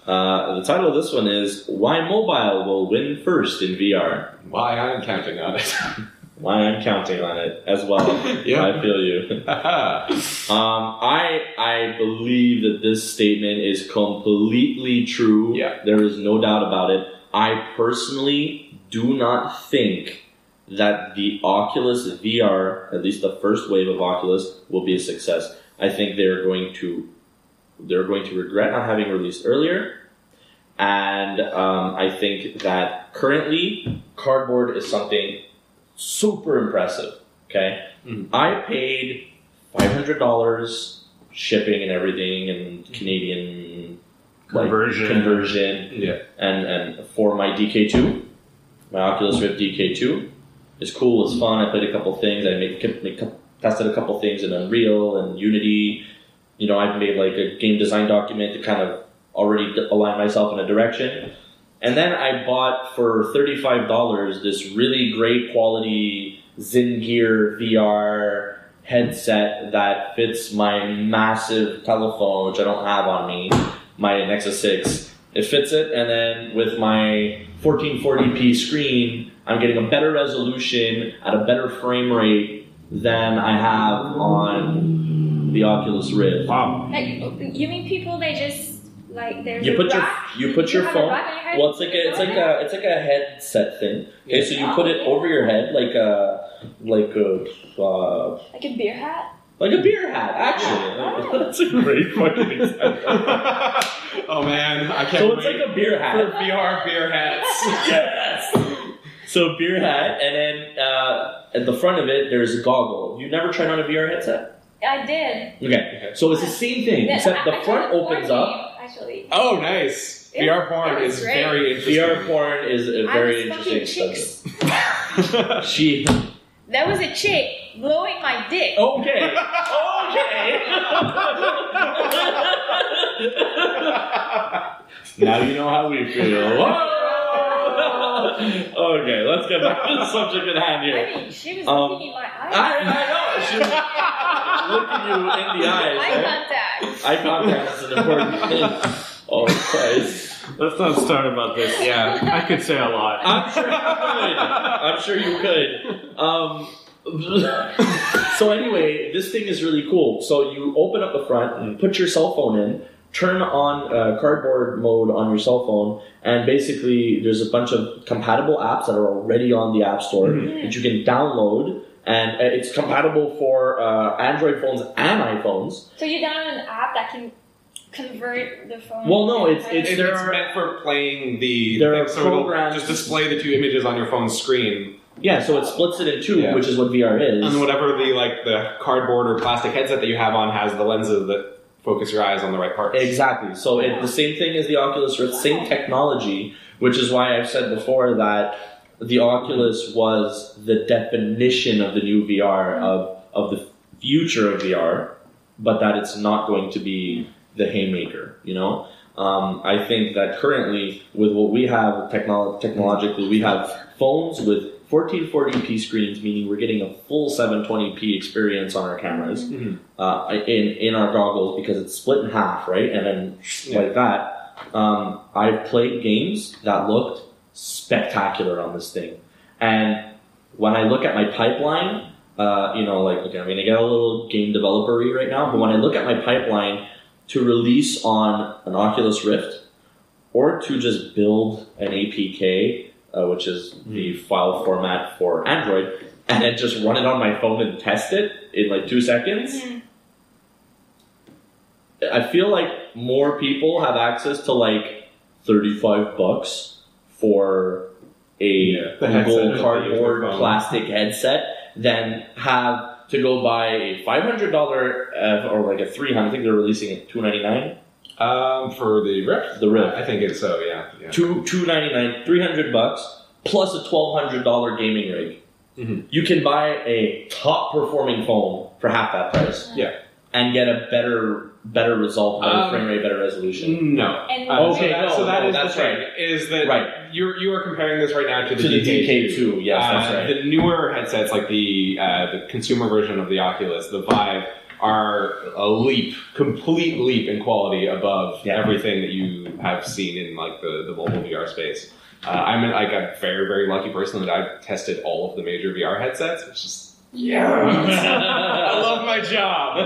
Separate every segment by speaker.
Speaker 1: The title of this one is Why Mobile Will Win First in VR.
Speaker 2: Why I'm counting on it.
Speaker 1: Why I'm counting on it as well.
Speaker 2: Yeah.
Speaker 1: I feel you. I believe that this statement is completely true.
Speaker 2: Yeah.
Speaker 1: There is no doubt about it. I personally do not think that the Oculus VR, at least the first wave of Oculus, will be a success. I think they're going to regret not having released earlier. And I think that currently, cardboard is something super impressive. Okay, I paid $500 shipping and everything and Canadian conversion,
Speaker 2: yeah,
Speaker 1: and for my DK2, my Oculus Rift DK2. It's cool. It's fun. I played a couple things. I tested a couple things in Unreal and Unity. You know, I've made like a game design document to kind of already align myself in a direction. And then I bought for $35 this really great quality ZenGear VR headset that fits my massive telephone, which I don't have on me, my Nexus 6. It fits it, and then with my 1440p screen, I'm getting a better resolution at a better frame rate than I have on the Oculus Rift.
Speaker 2: Wow.
Speaker 3: Like, you mean people, they just, like, there's
Speaker 1: You
Speaker 3: a
Speaker 1: put
Speaker 3: rack?
Speaker 1: your phone.
Speaker 3: A rack on your head?
Speaker 1: Well, it's like a headset thing. Okay, so you put it over your head like a
Speaker 3: Like a beer hat?
Speaker 1: like a beer hat. Actually, that's a great fucking example.
Speaker 2: Oh man, I can't
Speaker 1: So it's
Speaker 2: wait
Speaker 1: like a beer
Speaker 2: for
Speaker 1: hat.
Speaker 2: VR beer hats.
Speaker 1: Yes. So beer hat, and then at the front of it there's a goggle. You never tried on a VR headset?
Speaker 3: I did.
Speaker 1: Okay, so it's the same thing, except the front opens up.
Speaker 3: Actually.
Speaker 2: Oh, nice. VR porn
Speaker 3: was
Speaker 2: is
Speaker 3: great.
Speaker 2: very interesting.
Speaker 1: VR porn is a very
Speaker 3: I was fucking
Speaker 1: interesting
Speaker 3: chicks.
Speaker 1: subject. She.
Speaker 3: There was a chick blowing my dick.
Speaker 1: Okay. Now you know how we feel. Okay, let's get back to the subject at hand here.
Speaker 3: I mean, she was looking in my eyes.
Speaker 1: I know. She was looking you in the eyes.
Speaker 3: Eye
Speaker 1: Right?
Speaker 3: contact.
Speaker 1: Eye contact is an important thing. Oh, Christ.
Speaker 4: Let's not start about this.
Speaker 2: Yeah.
Speaker 4: I could say a lot.
Speaker 1: I'm sure you could. So anyway, this thing is really cool. So you open up the front and put your cell phone in, turn on cardboard mode on your cell phone, and basically there's a bunch of compatible apps that are already on the App Store that you can download, and it's compatible for Android phones and iPhones.
Speaker 3: So you download an app that can convert the phone.
Speaker 1: Well, no, it's
Speaker 2: It's
Speaker 1: there are
Speaker 2: meant for playing the
Speaker 1: there are
Speaker 2: thing, so it'll
Speaker 1: programs-
Speaker 2: just display the two images on your phone's screen.
Speaker 1: yeah, so it splits it in two,
Speaker 2: Yeah.
Speaker 1: which is what VR is.
Speaker 2: And whatever the cardboard or plastic headset that you have on has the lenses that focus your eyes on the right parts.
Speaker 1: Exactly. So the same thing as the Oculus Rift, same technology, which is why I've said before that the Oculus was the definition of the new VR, of the future of VR, but that it's not going to be the haymaker, you know? I think that currently, with what we have technologically, we have phones with 1440p screens, meaning we're getting a full 720p experience on our cameras in our goggles because it's split in half, right? And then like that. I've played games that looked spectacular on this thing, and when I look at my pipeline, I'm gonna get a little game developer-y right now, but when I look at my pipeline to release on an Oculus Rift or to just build an APK, which is the file format for Android, and then just run it on my phone and test it in like 2 seconds. I feel like more people have access to like $35 for a Google Cardboard plastic headset than have to go buy a $500 or like a $300. I think they're releasing it $299.
Speaker 2: For the Rift?
Speaker 1: The Rift.
Speaker 2: I think it's so, yeah.
Speaker 1: $299, $300 plus a $1,200 gaming rig. You can buy a top performing phone for half that price.
Speaker 2: Yeah.
Speaker 1: And get a better result, better frame rate, better resolution.
Speaker 2: No. So that is the thing. Is that you are comparing this right now to the DK2.
Speaker 1: Yes, that's right.
Speaker 2: The newer headsets, like the consumer version of the Oculus, the Vive, are a complete leap in quality above everything that you have seen in like the mobile VR space. I'm like a very, very lucky person that I've tested all of the major VR headsets, which is I love my job.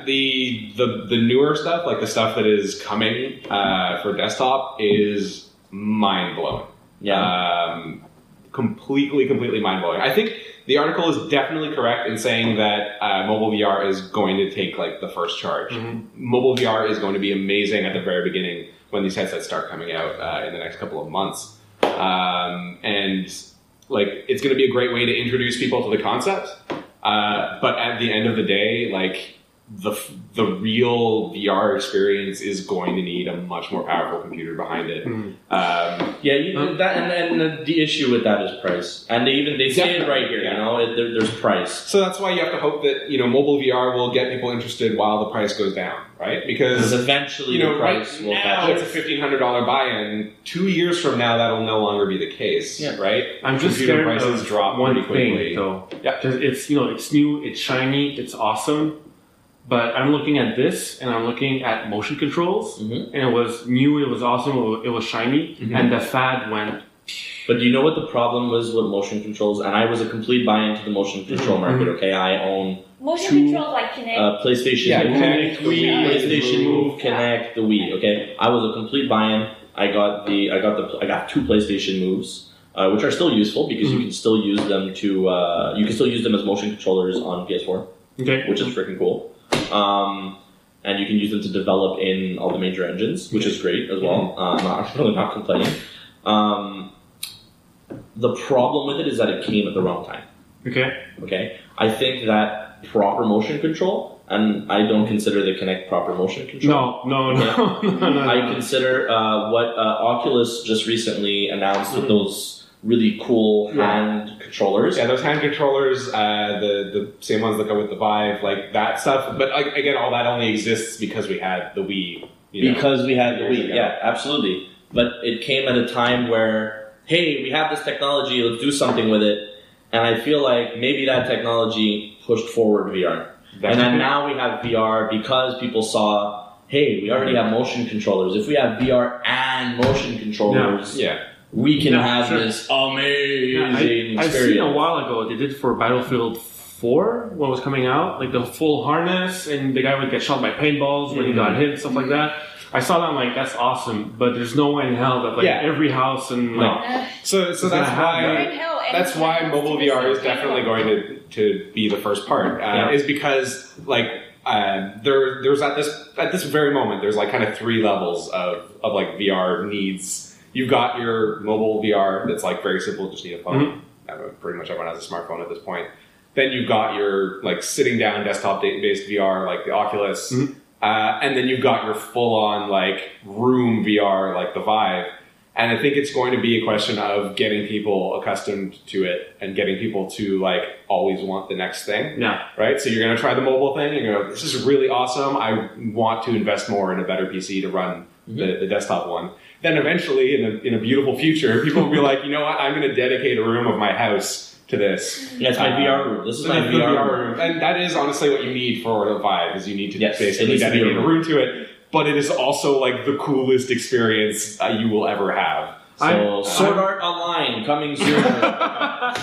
Speaker 2: The newer stuff, like the stuff that is coming for desktop, is mind blowing. Completely mind blowing. I think the article is definitely correct in saying that mobile VR is going to take like the first charge. Mobile VR is going to be amazing at the very beginning when these headsets start coming out in the next couple of months. And like it's going to be a great way to introduce people to the concept. But at the end of the day, like the real VR experience is going to need a much more powerful computer behind it.
Speaker 1: The issue with that is price, and they say it right here. You know, there's price.
Speaker 2: So that's why you have to hope that mobile VR will get people interested while the price goes down, right? Because
Speaker 1: eventually the price will catch
Speaker 2: it's a $1,500 buy-in. 2 years from now, that'll no longer be the case, right?
Speaker 4: I'm just
Speaker 2: computer
Speaker 4: scared
Speaker 2: prices
Speaker 4: of
Speaker 2: drop
Speaker 4: one
Speaker 2: pretty quickly.
Speaker 4: thing, though. It's it's new, it's shiny, it's awesome. But I'm looking at this, and I'm looking at motion controls, and it was new, it was awesome, it was shiny, and the fad went.
Speaker 1: But do you know what the problem was with motion controls? And I was a complete buy-in to the motion control market. Okay, I own
Speaker 3: motion controls like Kinect,
Speaker 1: PlayStation,
Speaker 2: Kinect,
Speaker 1: Wii, PlayStation Move, Kinect, the Wii. Okay, I was a complete buy-in. I got 2 PlayStation Moves, which are still useful because you can still use them as motion controllers on PS4, which is freaking cool. And you can use them to develop in all the major engines, which is great as well. I'm really not complaining. The problem with it is that it came at the wrong time. Okay. I think that proper motion control, and I don't consider the Kinect proper motion control.
Speaker 4: No.
Speaker 1: I consider what Oculus just recently announced with those really cool hand controllers.
Speaker 2: Yeah, those hand controllers, the same ones that go with the Vive, like that stuff. But again, all that only exists because we had the Wii.
Speaker 1: Because we had the Wii, yeah, absolutely. But it came at a time where, hey, we have this technology, let's do something with it. And I feel like maybe that technology pushed forward VR. And then now we have VR because people saw, hey, we already have motion controllers. If we have VR and motion controllers, we can have this amazing experience.
Speaker 4: I've seen a while ago, they did for Battlefield 4, when it was coming out, like the full harness, and the guy would get shot by paintballs when he got hit, stuff like that. I saw that, I'm like, that's awesome, but there's no way in hell that every house and
Speaker 2: so that's why mobile VR is definitely going to be the first part. Is because like there's at this very moment there's like kind of 3 levels of like VR needs. You've got your mobile VR that's like very simple, just need a phone. Pretty much everyone has a smartphone at this point. Then you've got your like sitting down desktop based VR like the Oculus. And then you've got your full on like room VR like the Vive. And I think it's going to be a question of getting people accustomed to it and getting people to like always want the next thing. Right? So you're going to try the mobile thing and you're going to go, this is really awesome. I want to invest more in a better PC to run the desktop one. Then eventually in a beautiful future, people will be like, you know what? I'm going to dedicate a room of my house to this.
Speaker 1: Yeah, it's my VR room. This is my VR room.
Speaker 2: And that is honestly what you need for the Vive, is you need to basically dedicate a room to it. But it is also like the coolest experience you will ever have.
Speaker 1: So Sword Art Online coming soon.
Speaker 4: I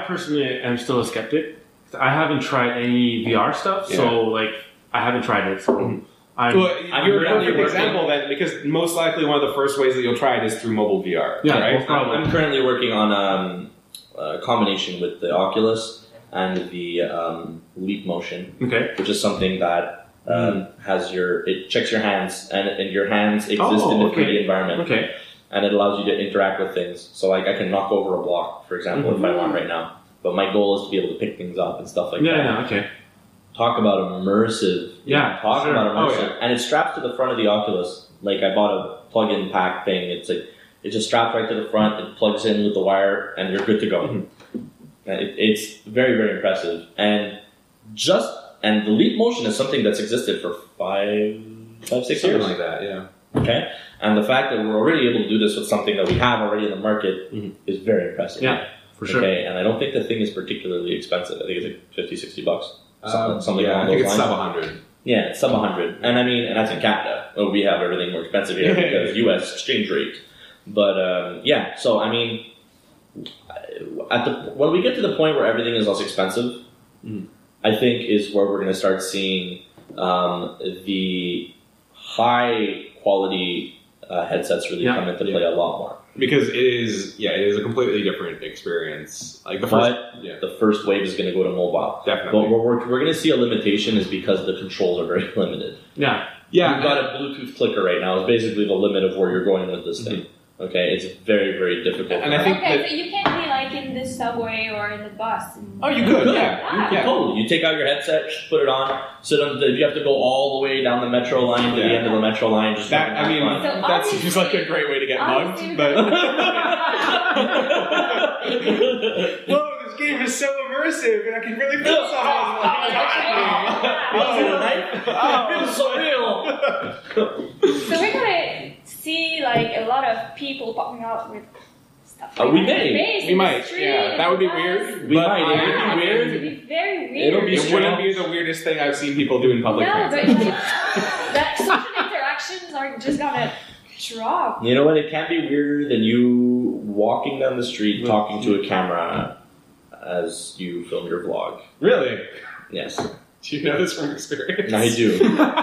Speaker 4: personally am still a skeptic. I haven't tried any VR stuff, so like I haven't tried it. So
Speaker 2: you're a perfect example then, because most likely one of the first ways that you'll try it is through mobile VR. Right?
Speaker 1: I'm currently working on a combination with the Oculus and the Leap Motion, which is something that it checks your hands, and your hands exist in the 3D environment. And it allows you to interact with things. So like I can knock over a block, for example, if I want right now. But my goal is to be able to pick things up and stuff like that. Talk about immersive. About immersive. And it straps to the front of the Oculus. Like I bought a plug-in pack thing. It's like it just straps right to the front. It plugs in with the wire, and you're good to go. It's very, very impressive. And the Leap Motion is something that's existed for 5-6 years.
Speaker 2: Something like that,
Speaker 1: Okay? And the fact that we're already able to do this with something that we have already in the market is very impressive.
Speaker 4: For sure.
Speaker 1: Okay, and I don't think the thing is particularly expensive. I think it's like $50, $60. Something along
Speaker 2: I think
Speaker 1: those
Speaker 2: it's
Speaker 1: lines.
Speaker 2: sub 100.
Speaker 1: Yeah, it's sub 100. And I mean, and that's in Canada. Well, we have everything more expensive here because US exchange rate. But yeah, so I mean, when we get to the point where everything is less expensive, I think is where we're going to start seeing the high quality headsets really come into play a lot more.
Speaker 2: Because it is a completely different experience. Like the first wave is going to go to mobile, definitely.
Speaker 1: But we're going to see a limitation is because the controls are very limited.
Speaker 4: Yeah.
Speaker 1: You've got a Bluetooth clicker right now. It's basically the limit of where you're going with this thing. Okay, it's very, very difficult.
Speaker 2: And I think
Speaker 3: so you can't be like in the subway or in the bus.
Speaker 2: Oh, you could.
Speaker 1: Yeah, you could totally. You take out your headset, put it on, sit on. If you have to go all the way down the metro line to the end of the metro line, just
Speaker 2: that seems like a great way to get mugged. But whoa, this game is so immersive, and I can really feel someone
Speaker 1: it was so real.
Speaker 3: So we're gonna see like a lot of people popping out with stuff.
Speaker 1: We may.
Speaker 2: We might. Yeah, that would be weird.
Speaker 1: We might. It would be
Speaker 3: It
Speaker 1: weird.
Speaker 3: would be very weird.
Speaker 2: It wouldn't be the weirdest thing I've seen people do in public transit.
Speaker 3: But that social interactions are just gonna drop.
Speaker 1: You know what? It can't be weirder than you walking down the street talking to a camera as you film your vlog.
Speaker 2: Really?
Speaker 1: Yes.
Speaker 2: Do you know this from experience?
Speaker 1: I do.
Speaker 3: Never done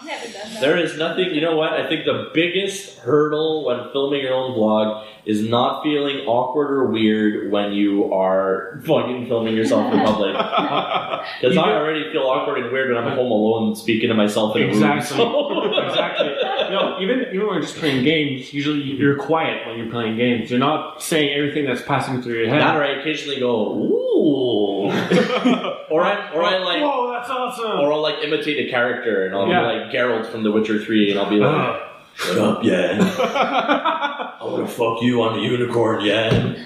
Speaker 3: that.
Speaker 1: There is nothing, you know what? I think the biggest hurdle when filming your own vlog is not feeling awkward or weird when you are fucking filming yourself in public. Because I already feel awkward and weird when I'm home alone speaking to myself in a room. So.
Speaker 4: Exactly. No, even when you're just playing games, usually you're quiet when you're playing games. You're not saying everything that's passing through your head.
Speaker 1: That or I occasionally go, ooh. or I like,
Speaker 4: whoa, that's awesome.
Speaker 1: Or I'll like imitate a character and I'll be like Geralt from The Witcher 3 and I'll be like, shut up, Yan. I want to fuck you on the unicorn, Yan.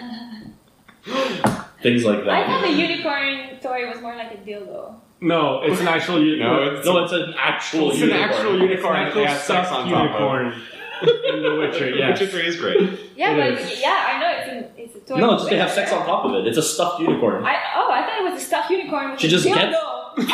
Speaker 1: Things like that.
Speaker 3: I thought the unicorn toy was more like a dildo.
Speaker 4: No, it's an actual unicorn.
Speaker 1: It's an actual unicorn.
Speaker 2: It's an actual unicorn.
Speaker 4: It's an actual stuffed unicorn in The Witcher, yes.
Speaker 2: Witcher 3 is great.
Speaker 3: Yeah, I know it's a toy.
Speaker 1: No, just they have sex on top of it. It's a stuffed unicorn.
Speaker 3: I thought it was a stuffed unicorn with
Speaker 1: She
Speaker 3: a
Speaker 1: just
Speaker 3: dildo.
Speaker 1: gets...